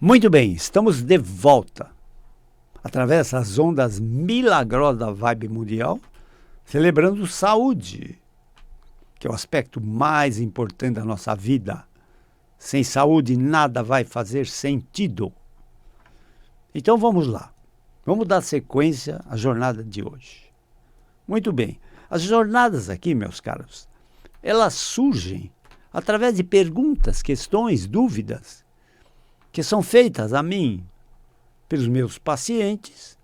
Muito bem, estamos de volta, através das ondas milagrosas da Vibe Mundial, celebrando saúde, que é o aspecto mais importante da nossa vida. Sem saúde, nada vai fazer sentido. Então vamos lá, vamos dar sequência à jornada de hoje. Muito bem, as jornadas aqui, meus caros, elas surgem através de perguntas, questões, dúvidas, que são feitas a mim pelos meus pacientes,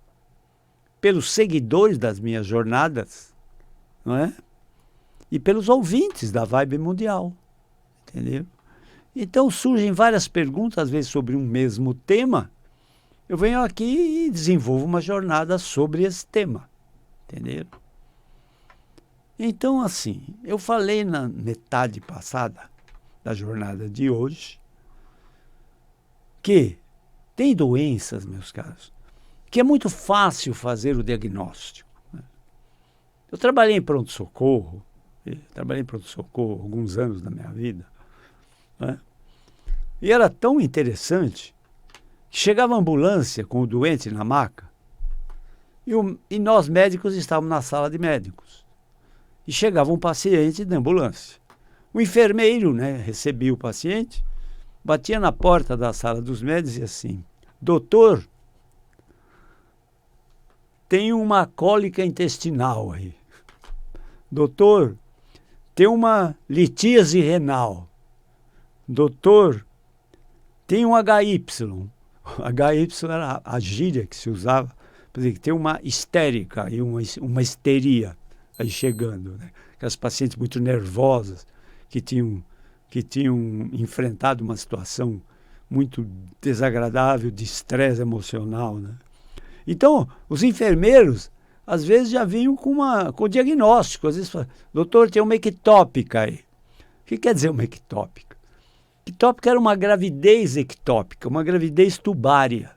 pelos seguidores das minhas jornadas, não é? E pelos ouvintes da Vibe Mundial, entendeu? Então surgem várias perguntas, às vezes sobre um mesmo tema. Eu venho aqui e desenvolvo uma jornada sobre esse tema, entendeu? Então, assim, eu falei na metade passada da jornada de hoje que tem doenças, meus caros, que é muito fácil fazer o diagnóstico. Eu trabalhei em pronto-socorro, alguns anos da minha vida, né? E era tão interessante que chegava a ambulância com o doente na maca e nós médicos estávamos na sala de médicos. E chegava um paciente da ambulância. O enfermeiro, né, recebia o paciente, batia na porta da sala dos médicos e dizia assim: doutor, tem uma cólica intestinal aí. Doutor, tem uma litíase renal. Doutor, tem um HY. HY era a gíria que se usava para dizer que tem uma histérica e uma histeria aí chegando, né? Aquelas pacientes muito nervosas que tinham enfrentado uma situação muito desagradável de estresse emocional, né? Então, os enfermeiros, às vezes, já vinham com diagnóstico. Às vezes falam: doutor, tem uma ectópica aí. O que quer dizer uma ectópica? Ectópica era uma gravidez ectópica, uma gravidez tubária.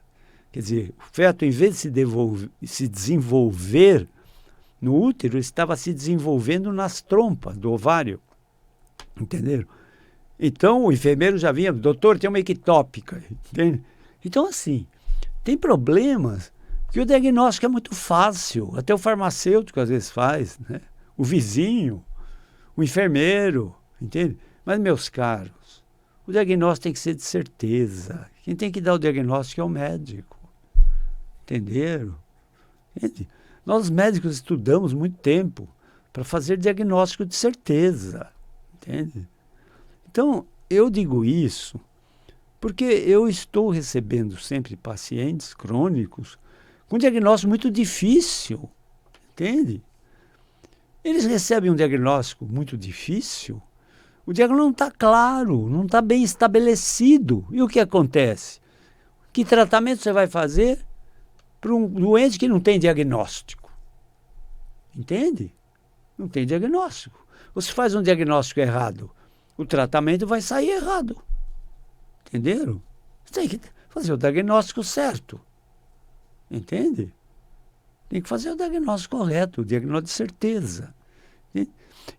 Quer dizer, o feto, em vez de se desenvolver no útero, estava se desenvolvendo nas trompas do ovário. Entenderam? Então, o enfermeiro já vinha: doutor, tem uma ectópica. Entende? Então, assim, tem problemas que o diagnóstico é muito fácil. Até o farmacêutico às vezes faz, né? O vizinho, o enfermeiro, entende? Mas, meus caros, o diagnóstico tem que ser de certeza. Quem tem que dar o diagnóstico é o médico. Entenderam? Entende? Nós médicos estudamos muito tempo para fazer diagnóstico de certeza. Entende? Então, eu digo isso porque eu estou recebendo sempre pacientes crônicos com diagnóstico muito difícil, entende? Eles recebem um diagnóstico muito difícil, o diagnóstico não está claro, não está bem estabelecido. E o que acontece? Que tratamento você vai fazer para um doente que não tem diagnóstico? Entende? Não tem diagnóstico. Você faz um diagnóstico errado, o tratamento vai sair errado. Entenderam? Você tem que fazer o diagnóstico certo. Entende? Tem que fazer o diagnóstico correto, o diagnóstico de certeza. Entende?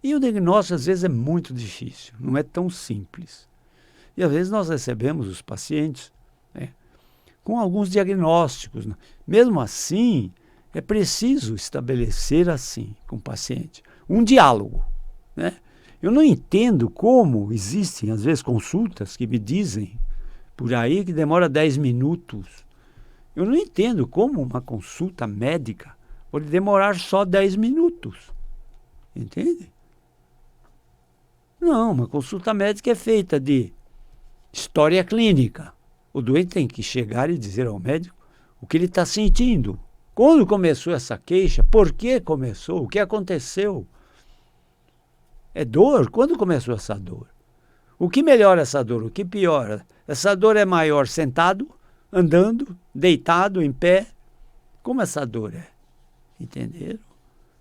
E o diagnóstico, às vezes, é muito difícil, não é tão simples. E, às vezes, nós recebemos os pacientes, né, com alguns diagnósticos. Mesmo assim, é preciso estabelecer, assim, com o paciente, um diálogo, né? Eu não entendo como existem, às vezes, consultas que me dizem por aí que demora 10 minutos. Eu não entendo como uma consulta médica pode demorar só 10 minutos. Entende? Não, uma consulta médica é feita de história clínica. O doente tem que chegar e dizer ao médico o que ele está sentindo. Quando começou essa queixa? Por que começou? O que aconteceu? É dor? Quando começou essa dor? O que melhora essa dor? O que piora? Essa dor é maior sentado, andando, deitado, em pé? Como essa dor é? Entenderam?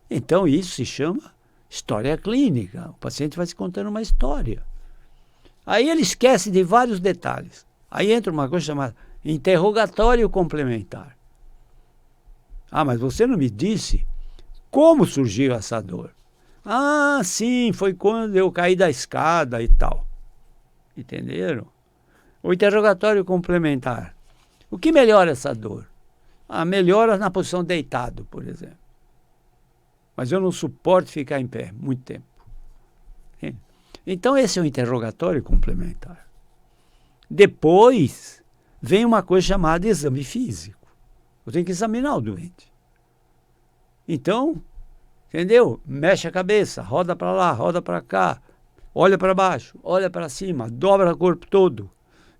Então isso se chama história clínica. O paciente vai se contando uma história. Aí ele esquece de vários detalhes. Aí entra uma coisa chamada interrogatório complementar. Ah, mas você não me disse como surgiu essa dor. Ah, sim, foi quando eu caí da escada e tal. Entenderam? O interrogatório complementar. O que melhora essa dor? Melhora na posição deitado, por exemplo. Mas eu não suporto ficar em pé muito tempo. Então esse é o interrogatório complementar. Depois vem uma coisa chamada exame físico. Eu tenho que examinar o doente. Então, entendeu? Mexe a cabeça, roda para lá, roda para cá, olha para baixo, olha para cima, dobra o corpo todo.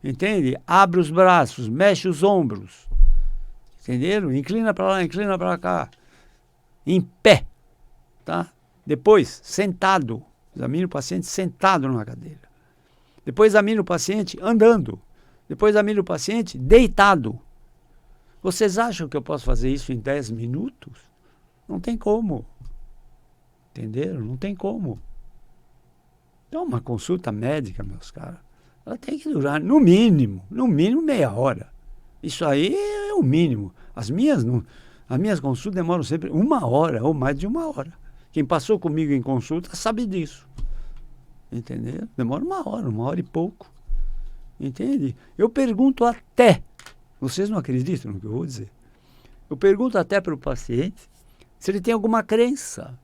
Entende? Abre os braços, mexe os ombros. Entenderam? Inclina para lá, inclina para cá. Em pé. Tá? Depois, sentado. Examina o paciente sentado numa cadeira. Depois examina o paciente andando. Depois examina o paciente deitado. Vocês acham que eu posso fazer isso em 10 minutos? Não tem como. Entenderam? Não tem como. Então, uma consulta médica, meus caros, ela tem que durar no mínimo meia hora. Isso aí é o mínimo. As minhas consultas demoram sempre 1 hora ou mais de 1 hora. Quem passou comigo em consulta sabe disso. Entendeu? Demora 1 hora e pouco. Entende? Eu pergunto até, vocês não acreditam no que eu vou dizer, eu pergunto até para o paciente se ele tem alguma crença.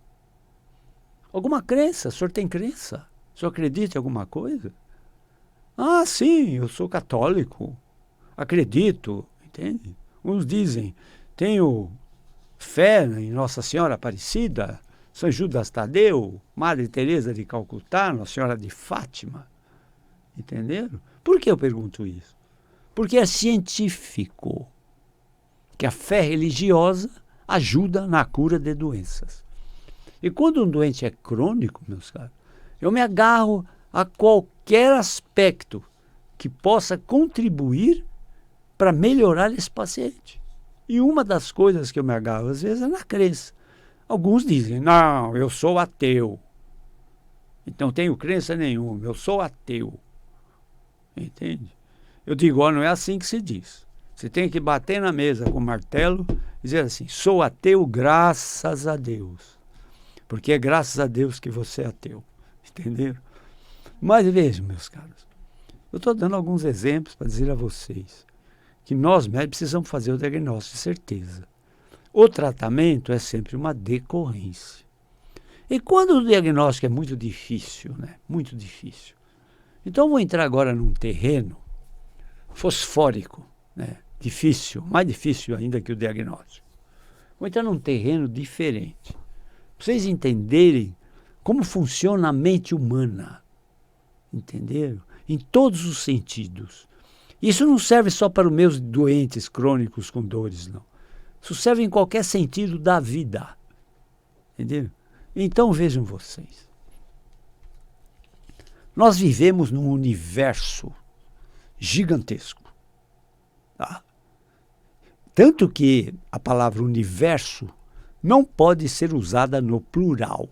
Alguma crença? O senhor tem crença? O senhor acredita em alguma coisa? Ah, sim, eu sou católico. Acredito, entende? Uns dizem, tenho fé em Nossa Senhora Aparecida, São Judas Tadeu, Madre Teresa de Calcutá, Nossa Senhora de Fátima. Entenderam? Por que eu pergunto isso? Porque é científico que a fé religiosa ajuda na cura de doenças. E quando um doente é crônico, meus caros, eu me agarro a qualquer aspecto que possa contribuir para melhorar esse paciente. E uma das coisas que eu me agarro, às vezes, é na crença. Alguns dizem, não, eu sou ateu. Então, não tenho crença nenhuma, eu sou ateu. Entende? Eu digo, não é assim que se diz. Você tem que bater na mesa com o martelo e dizer assim, sou ateu graças a Deus. Porque é graças a Deus que você é ateu. Entenderam? Mas vejam, meus caros, eu estou dando alguns exemplos para dizer a vocês que nós médicos precisamos fazer o diagnóstico de certeza. O tratamento é sempre uma decorrência. E quando o diagnóstico é muito difícil, né? Muito difícil. Então, eu vou entrar agora num terreno fosfórico, né? Difícil, mais difícil ainda que o diagnóstico. Vou entrar num terreno diferente. Para vocês entenderem como funciona a mente humana. Entenderam? Em todos os sentidos. Isso não serve só para os meus doentes crônicos com dores, não. Isso serve em qualquer sentido da vida. Entenderam? Então vejam vocês. Nós vivemos num universo gigantesco. Tá? Tanto que a palavra universo não pode ser usada no plural.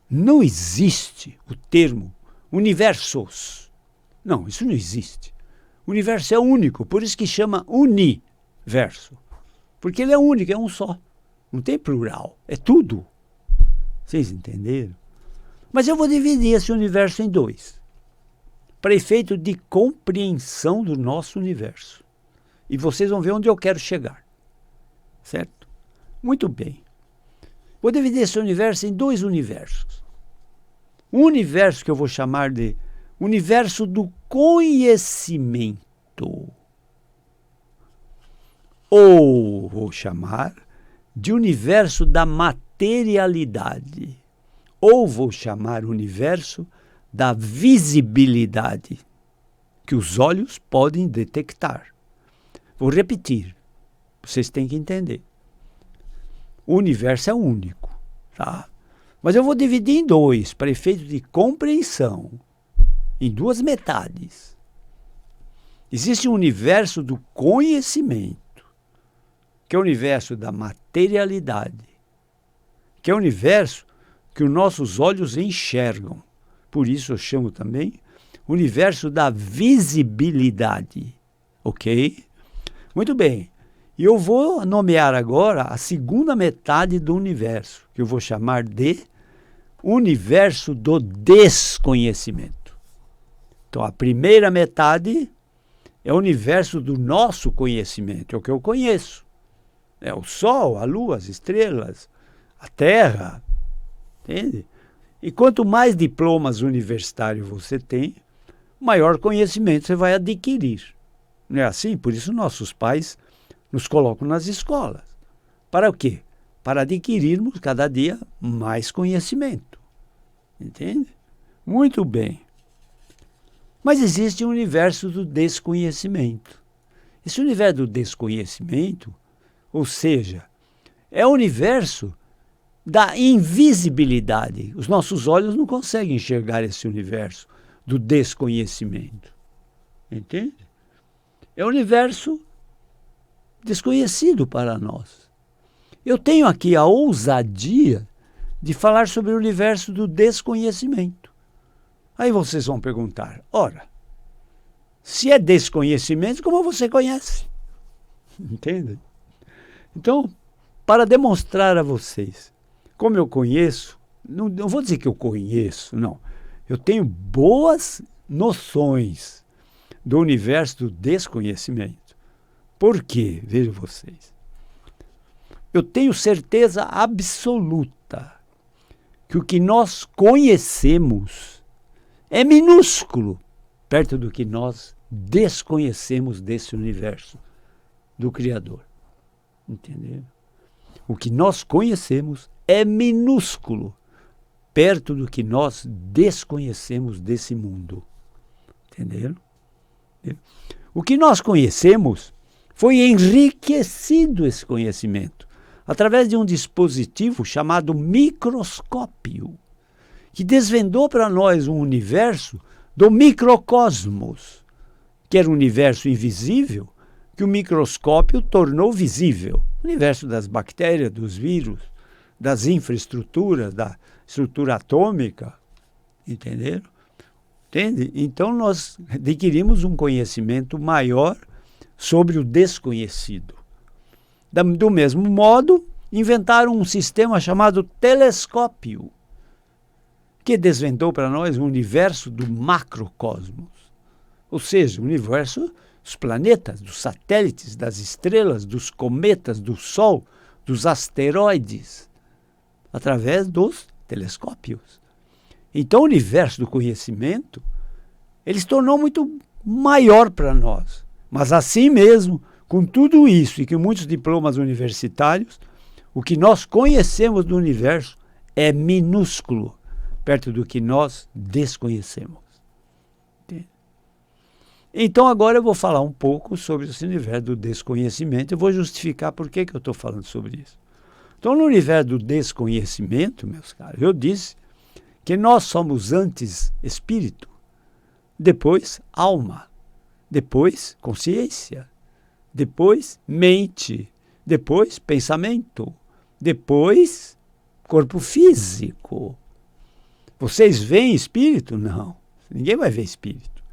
Não existe o termo universos. Não, isso não existe. O universo é único, por isso que chama universo. Porque ele é único, é um só. Não tem plural, é tudo. Vocês entenderam? Mas eu vou dividir esse universo em dois, para efeito de compreensão do nosso universo. E vocês vão ver onde eu quero chegar. Certo? Muito bem. Vou dividir esse universo em dois universos. Um universo que eu vou chamar de universo do conhecimento. Ou vou chamar de universo da materialidade. Ou vou chamar universo da visibilidade, que os olhos podem detectar. Vou repetir, vocês têm que entender. O universo é único, tá? Mas eu vou dividir em dois, para efeito de compreensão, em duas metades. Existe um universo do conhecimento, que é o universo da materialidade, que é o universo que os nossos olhos enxergam. Por isso eu chamo também universo da visibilidade. Ok? Muito bem. E eu vou nomear agora a segunda metade do universo, que eu vou chamar de universo do desconhecimento. Então, a primeira metade É o universo do nosso conhecimento, é o que eu conheço. É o Sol, a Lua, as estrelas, a Terra, entende? E quanto mais diplomas universitários você tem, maior conhecimento você vai adquirir. Não é assim? Por isso nossos pais nos colocam nas escolas. Para o quê? Para adquirirmos cada dia mais conhecimento. Entende? Muito bem. Mas existe um universo do desconhecimento. Esse universo do desconhecimento, ou seja, é o universo da invisibilidade. Os nossos olhos não conseguem enxergar esse universo do desconhecimento. Entende? É um universo desconhecido para nós. Eu tenho aqui a ousadia de falar sobre o universo do desconhecimento. Aí vocês vão perguntar, ora, se é desconhecimento, como você conhece? Entende? Então, para demonstrar a vocês como eu conheço, não vou dizer que eu conheço, não. Eu tenho boas noções do universo do desconhecimento. Por quê? Vejam vocês. Eu tenho certeza absoluta que o que nós conhecemos é minúsculo perto do que nós desconhecemos desse universo do Criador. Entenderam? O que nós conhecemos é minúsculo perto do que nós desconhecemos desse mundo. Entenderam? O que nós conhecemos foi enriquecido esse conhecimento através de um dispositivo chamado microscópio, que desvendou para nós um universo do microcosmos, que era um universo invisível, que o microscópio tornou visível. O universo das bactérias, dos vírus, das infraestruturas, da estrutura atômica. Entenderam? Entende? Então nós adquirimos um conhecimento maior sobre o desconhecido. Do mesmo modo, inventaram um sistema chamado telescópio, que desvendou para nós o universo do macrocosmos, ou seja, o universo dos planetas, dos satélites, das estrelas, dos cometas, do Sol, dos asteroides, através dos telescópios. Então o universo do conhecimento, ele se tornou muito maior para nós. Mas assim mesmo, com tudo isso e com muitos diplomas universitários, o que nós conhecemos do universo é minúsculo perto do que nós desconhecemos. Entende? Então agora eu vou falar um pouco sobre esse universo do desconhecimento e vou justificar por que eu estou falando sobre isso. Então no universo do desconhecimento, meus caros, eu disse que nós somos antes espírito, depois alma, depois consciência, depois mente, depois pensamento, depois corpo físico. Vocês veem espírito? Não. Ninguém vai ver espírito.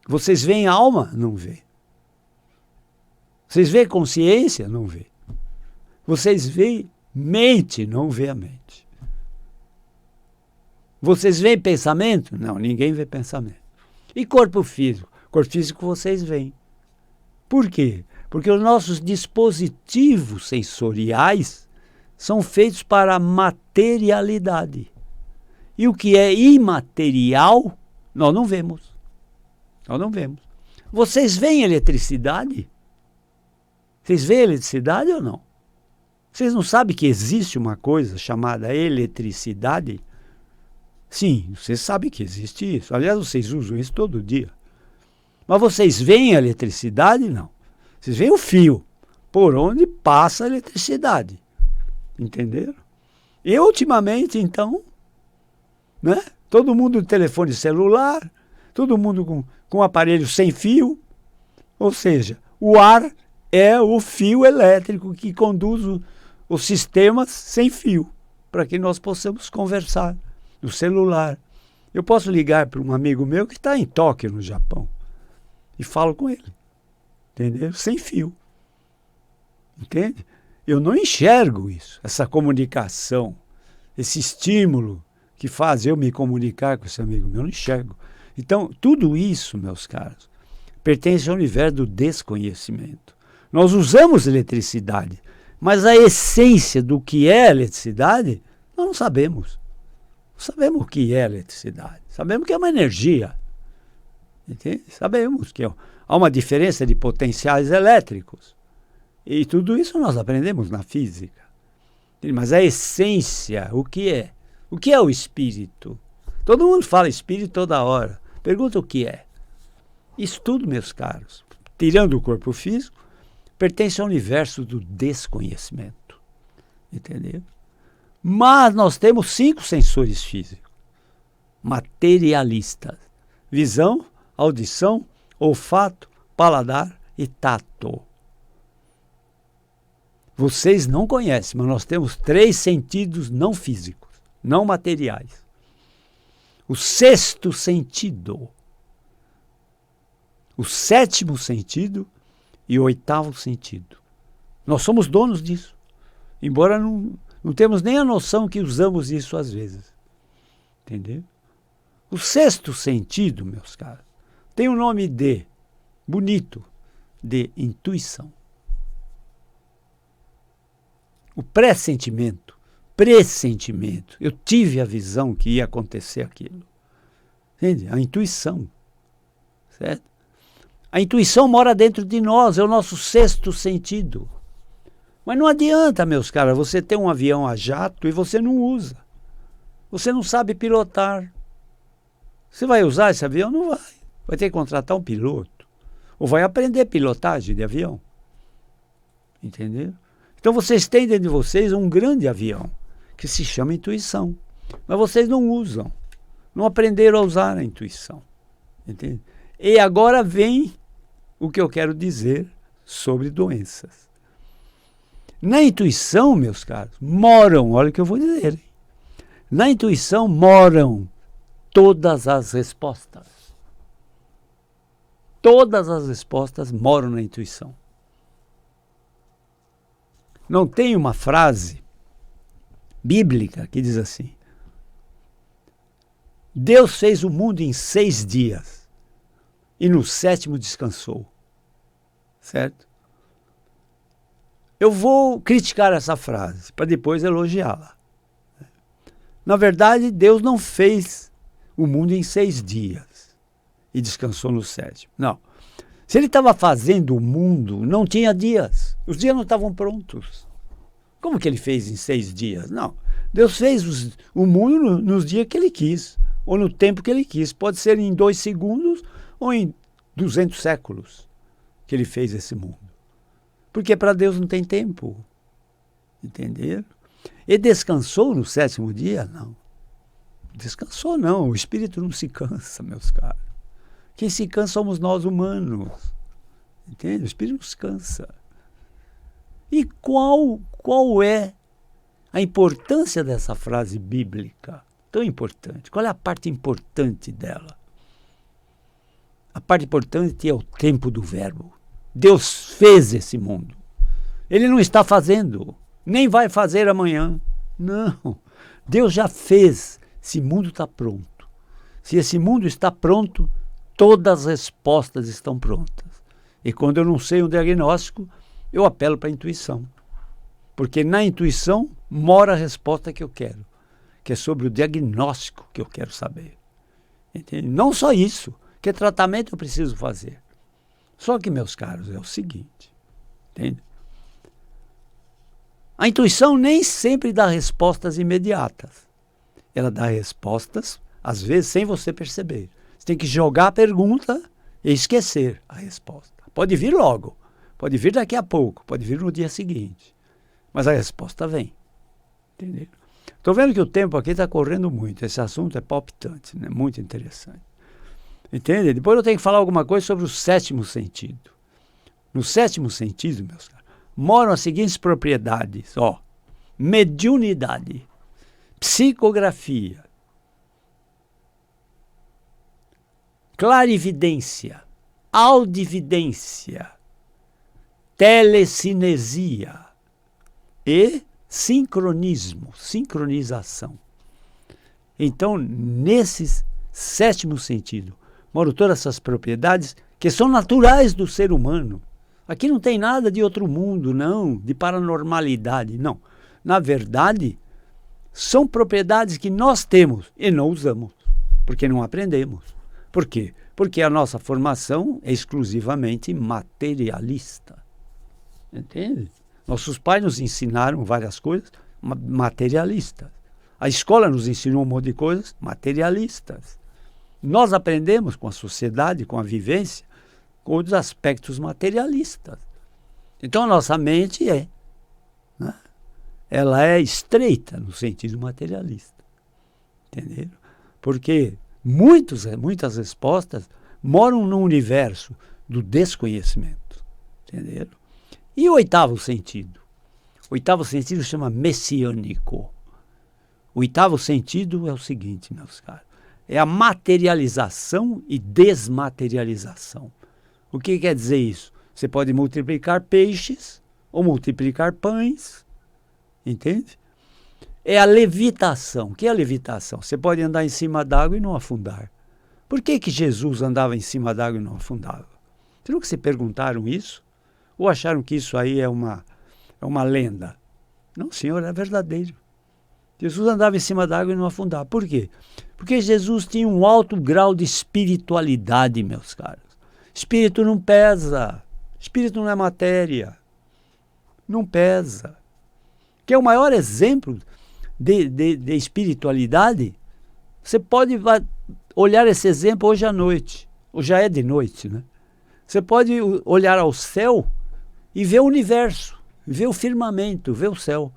Vocês veem alma? Não vê. Vocês veem consciência? Não vê. Vocês veem mente? Não vê a mente. Vocês veem pensamento? Não, ninguém vê pensamento. E corpo físico? Corpo físico vocês veem. Por quê? Porque os nossos dispositivos sensoriais são feitos para a materialidade. E o que é imaterial, nós não vemos. Nós não vemos. Vocês veem eletricidade? Vocês veem eletricidade ou não? Vocês não sabem que existe uma coisa chamada eletricidade? Sim, vocês sabem que existe isso. Aliás, vocês usam isso todo dia. Mas vocês veem a eletricidade? Não. Vocês veem o fio por onde passa a eletricidade. Entenderam? E ultimamente, então, né? Todo mundo com telefone celular, todo mundo com aparelho sem fio. Ou seja, o ar é o fio elétrico que conduz os sistemas sem fio, para que nós possamos conversar no celular. Eu posso ligar para um amigo meu que está em Tóquio, no Japão, e falo com ele. Entendeu? Sem fio. Entende? Eu não enxergo isso, essa comunicação, esse estímulo que faz eu me comunicar com esse amigo meu, eu não enxergo. Então, tudo isso, meus caros, pertence ao universo do desconhecimento. Nós usamos eletricidade, mas a essência do que é eletricidade, nós não sabemos. Não sabemos o que é eletricidade. Sabemos que é uma energia. Entende? Sabemos que há uma diferença de potenciais elétricos. E tudo isso nós aprendemos na física. Mas a essência, o que é? O que é o espírito? Todo mundo fala espírito toda hora. Pergunta o que é. Isso tudo, meus caros, tirando o corpo físico, pertence ao universo do desconhecimento. Entendeu? Mas nós temos 5 sensores físicos, materialistas: visão, audição, olfato, paladar e tato. Vocês não conhecem, mas nós temos 3 sentidos não físicos, não materiais. O 6º sentido, o 7º sentido e o 8º sentido. Nós somos donos disso, embora não temos nem a noção que usamos isso às vezes. Entendeu? O 6º sentido, meus caros, tem um nome bonito, de intuição. O pressentimento, eu tive a visão que ia acontecer aquilo. Entende? A intuição. Certo? A intuição mora dentro de nós, é o nosso 6º sentido. Mas não adianta, meus caras, você ter um avião a jato e você não usa. Você não sabe pilotar. Você vai usar esse avião? Não vai. Vai ter que contratar um piloto. Ou vai aprender pilotagem de avião. Entendeu? Então vocês têm dentro de vocês um grande avião, que se chama intuição. Mas vocês não usam. Não aprenderam a usar a intuição. Entende? E agora vem o que eu quero dizer sobre doenças. Na intuição, meus caros, olha o que eu vou dizer. Hein? Na intuição moram todas as respostas. Todas as respostas moram na intuição. Não tem uma frase bíblica que diz assim: Deus fez o mundo em 6 dias e no 7º descansou. Certo? Eu vou criticar essa frase para depois elogiá-la. Na verdade, Deus não fez o mundo em 6 dias e descansou no 7º. Não. Se ele estava fazendo o mundo, não tinha dias. Os dias não estavam prontos. Como que ele fez em 6 dias? Não. Deus fez o mundo nos dias que ele quis, ou no tempo que ele quis. Pode ser em 2 segundos ou em 200 séculos que ele fez esse mundo. Porque para Deus não tem tempo. Entenderam? E descansou no 7º dia? Não. Descansou não. O espírito não se cansa, meus caros. Quem se cansa somos nós humanos. Entende? O espírito não se cansa. E qual é a importância dessa frase bíblica? Tão importante. Qual é a parte importante dela? A parte importante é o tempo do verbo. Deus fez esse mundo. Ele não está fazendo, nem vai fazer amanhã. Não. Deus já fez. Esse mundo está pronto. Se esse mundo está pronto, todas as respostas estão prontas. E quando eu não sei um diagnóstico, eu apelo para a intuição. Porque na intuição mora a resposta que eu quero, que é sobre o diagnóstico que eu quero saber. Entende? Não só isso, que tratamento eu preciso fazer. Só que, meus caros, é o seguinte, entende? A intuição nem sempre dá respostas imediatas. Ela dá respostas, às vezes, sem você perceber. Você tem que jogar a pergunta e esquecer a resposta. Pode vir logo, pode vir daqui a pouco, pode vir no dia seguinte. Mas a resposta vem. Entendeu? Estou vendo que o tempo aqui está correndo muito. Esse assunto é palpitante, né? Muito interessante. Entende? Depois eu tenho que falar alguma coisa sobre o 7º sentido. No 7º sentido, meus caros, moram as seguintes propriedades. Mediunidade, psicografia, clarividência, audividência, telecinesia e sincronismo, sincronização. Então, nesse 7º sentido, moram todas essas propriedades que são naturais do ser humano. Aqui não tem nada de outro mundo, não, de paranormalidade, não. Na verdade, são propriedades que nós temos e não usamos, porque não aprendemos. Por quê? Porque a nossa formação é exclusivamente materialista. Entende? Nossos pais nos ensinaram várias coisas materialistas. A escola nos ensinou um monte de coisas materialistas. Nós aprendemos com a sociedade, com a vivência, com os aspectos materialistas. Então a nossa mente ela é estreita no sentido materialista. Entenderam? Porque muitas respostas moram no universo do desconhecimento. Entenderam? E o oitavo sentido? O oitavo sentido chama messiânico. O oitavo sentido é o seguinte, meus caros. É a materialização e desmaterialização. O que quer dizer isso? Você pode multiplicar peixes ou multiplicar pães. Entende? É a levitação. O que é a levitação? Você pode andar em cima d'água e não afundar. Por que Jesus andava em cima d'água e não afundava? Vocês nunca se perguntaram isso? Ou acharam que isso aí é uma lenda? Não, senhor, é verdadeiro. Jesus andava em cima d'água e não afundava. Por quê? Porque Jesus tinha um alto grau de espiritualidade, meus caros. Espírito não pesa. Espírito não é matéria. Não pesa. Que é o maior exemplo de espiritualidade. Você pode olhar esse exemplo hoje à noite. Ou já é de noite, né? Você pode olhar ao céu e ver o universo, ver o firmamento, ver o céu.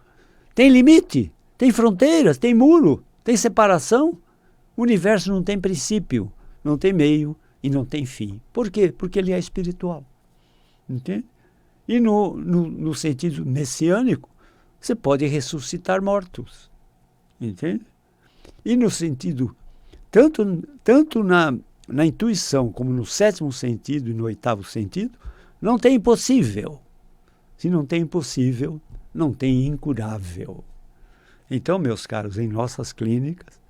Tem limite, tem fronteiras, tem muro, tem separação. O universo não tem princípio, não tem meio e não tem fim. Por quê? Porque ele é espiritual. Entende? E no sentido messiânico, você pode ressuscitar mortos. Entende? E no sentido, tanto na intuição como no sétimo sentido e no oitavo sentido, não tem impossível. Se não tem impossível, não tem incurável. Então, meus caros, em nossas clínicas,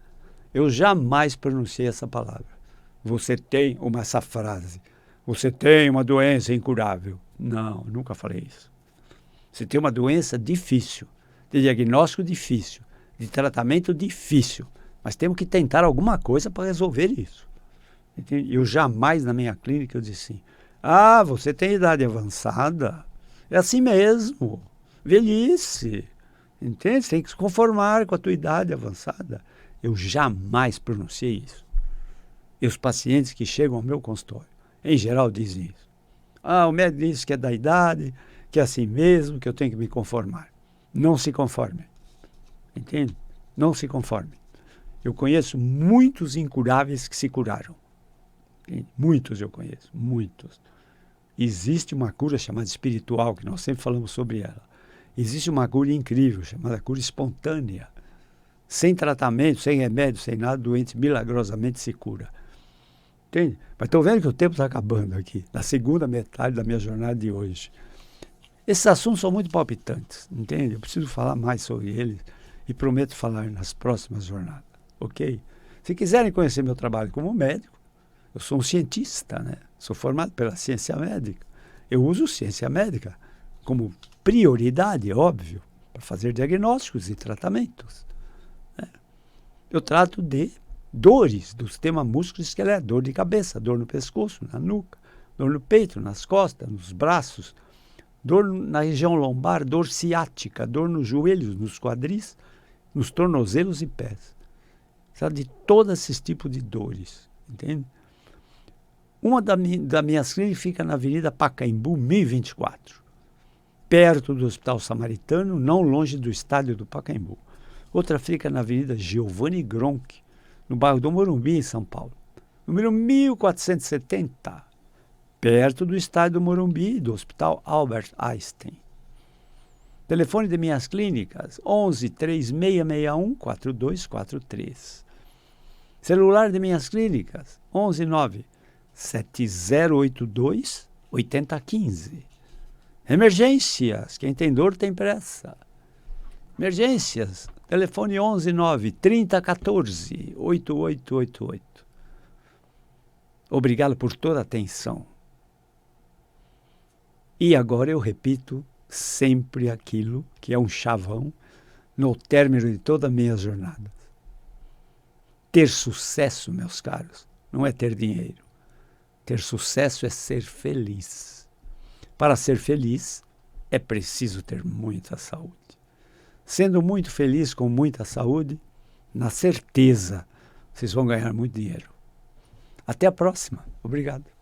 eu jamais pronunciei essa palavra. Você tem essa frase. Você tem uma doença incurável. Não, nunca falei isso. Você tem uma doença difícil, de diagnóstico difícil, de tratamento difícil. Mas temos que tentar alguma coisa para resolver isso. Entende? Eu jamais, na minha clínica, eu disse assim, você tem idade avançada? É assim mesmo. Velhice. Entende? Você tem que se conformar com a tua idade avançada. Eu jamais pronunciei isso. E os pacientes que chegam ao meu consultório, em geral, dizem isso. O médico disse que é da idade, que é assim mesmo, que eu tenho que me conformar. Não se conforme. Entende? Não se conforme. Eu conheço muitos incuráveis que se curaram. Muitos eu conheço, muitos. Existe uma cura chamada espiritual, que nós sempre falamos sobre ela. Existe uma cura incrível, chamada cura espontânea. Sem tratamento, sem remédio, sem nada, o doente milagrosamente se cura. Entende? Mas estou vendo que o tempo está acabando aqui, na segunda metade da minha jornada de hoje. Esses assuntos são muito palpitantes, entende? Eu preciso falar mais sobre eles e prometo falar nas próximas jornadas, ok? Se quiserem conhecer meu trabalho como médico, eu sou um cientista, né? Sou formado pela ciência médica. Eu uso ciência médica como prioridade, óbvio, para fazer diagnósticos e tratamentos. Né? Eu trato de dores do sistema músculo-esquelético, dor de cabeça, dor no pescoço, na nuca, dor no peito, nas costas, nos braços, dor na região lombar, dor ciática, dor nos joelhos, nos quadris, nos tornozelos e pés. Sabe, de todos esses tipos de dores, entende? Uma das minhas clínicas fica na Avenida Pacaembu, 1024, perto do Hospital Samaritano, não longe do estádio do Pacaembu. Outra fica na Avenida Giovanni Gronchi, no bairro do Morumbi, em São Paulo. Número 1470, perto do estádio do Morumbi, do Hospital Albert Einstein. Telefone de minhas clínicas, 11 3661 4243. Celular de minhas clínicas, 11 9 7082 8015. Emergências, quem tem dor tem pressa. Emergências, telefone 11 9 3014 8888. Obrigado por toda a atenção. E agora eu repito sempre aquilo que é um chavão no término de toda a minha jornada. Ter sucesso, meus caros, não é ter dinheiro. Ter sucesso é ser feliz. Para ser feliz, é preciso ter muita saúde. Sendo muito feliz com muita saúde, na certeza, vocês vão ganhar muito dinheiro. Até a próxima. Obrigado.